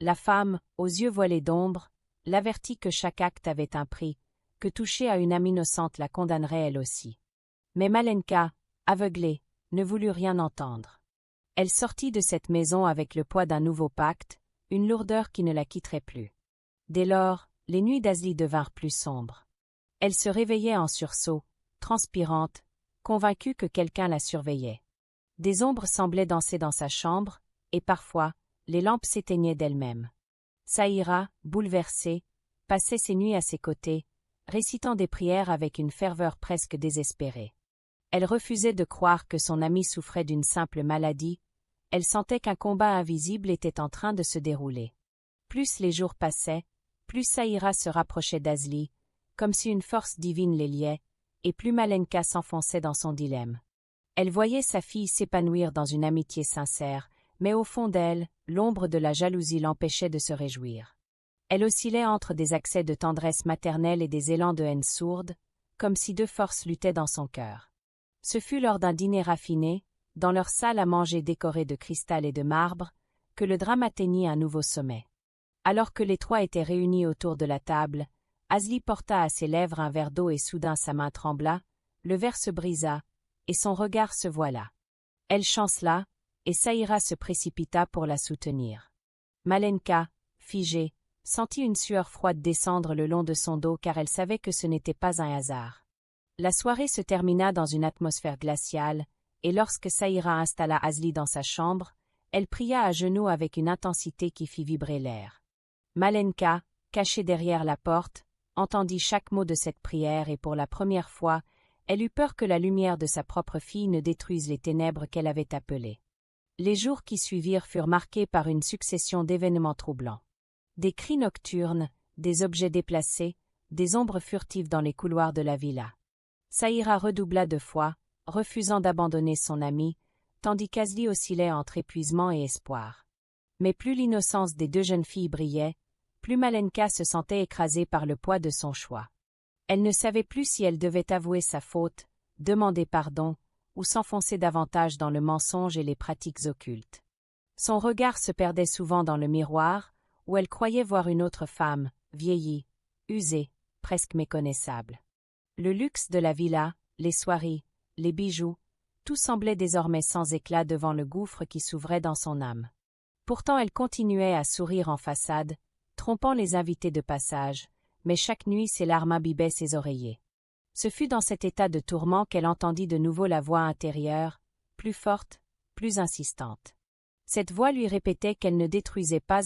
La femme, aux yeux voilés d'ombre, l'avertit que chaque acte avait un prix, que toucher à une âme innocente la condamnerait elle aussi. Mais Malenka, aveuglée, ne voulut rien entendre. Elle sortit de cette maison avec le poids d'un nouveau pacte, une lourdeur qui ne la quitterait plus. Dès lors, les nuits d'Azli devinrent plus sombres. Elle se réveillait en sursaut, transpirante, convaincue que quelqu'un la surveillait. Des ombres semblaient danser dans sa chambre, et parfois, les lampes s'éteignaient d'elles-mêmes. Saïra, bouleversée, passait ses nuits à ses côtés, récitant des prières avec une ferveur presque désespérée. Elle refusait de croire que son amie souffrait d'une simple maladie, elle sentait qu'un combat invisible était en train de se dérouler. Plus les jours passaient, plus Saïra se rapprochait d'Azli, comme si une force divine les liait, et plus Malenka s'enfonçait dans son dilemme. Elle voyait sa fille s'épanouir dans une amitié sincère, mais au fond d'elle, l'ombre de la jalousie l'empêchait de se réjouir. Elle oscillait entre des accès de tendresse maternelle et des élans de haine sourde, comme si deux forces luttaient dans son cœur. Ce fut lors d'un dîner raffiné, dans leur salle à manger décorée de cristal et de marbre, que le drame atteignit un nouveau sommet. Alors que les trois étaient réunis autour de la table, Azli porta à ses lèvres un verre d'eau et soudain sa main trembla, le verre se brisa, et son regard se voila. Elle chancela, et Saïra se précipita pour la soutenir. Malenka, figée, sentit une sueur froide descendre le long de son dos car elle savait que ce n'était pas un hasard. La soirée se termina dans une atmosphère glaciale, et lorsque Saïra installa Azli dans sa chambre, elle pria à genoux avec une intensité qui fit vibrer l'air. Malenka, cachée derrière la porte, entendit chaque mot de cette prière et pour la première fois, elle eut peur que la lumière de sa propre fille ne détruise les ténèbres qu'elle avait appelées. Les jours qui suivirent furent marqués par une succession d'événements troublants. Des cris nocturnes, des objets déplacés, des ombres furtives dans les couloirs de la villa. Saïra redoubla de foi, refusant d'abandonner son amie, tandis qu'Azli oscillait entre épuisement et espoir. Mais plus l'innocence des deux jeunes filles brillait, plus Malenka se sentait écrasée par le poids de son choix. Elle ne savait plus si elle devait avouer sa faute, demander pardon, ou s'enfoncer davantage dans le mensonge et les pratiques occultes. Son regard se perdait souvent dans le miroir, où elle croyait voir une autre femme, vieillie, usée, presque méconnaissable. Le luxe de la villa, les soieries, les bijoux, tout semblait désormais sans éclat devant le gouffre qui s'ouvrait dans son âme. Pourtant elle continuait à sourire en façade, trompant les invités de passage, mais chaque nuit ses larmes imbibaient ses oreillers. Ce fut dans cet état de tourment qu'elle entendit de nouveau la voix intérieure, plus forte, plus insistante. Cette voix lui répétait qu'elle ne détruisait pas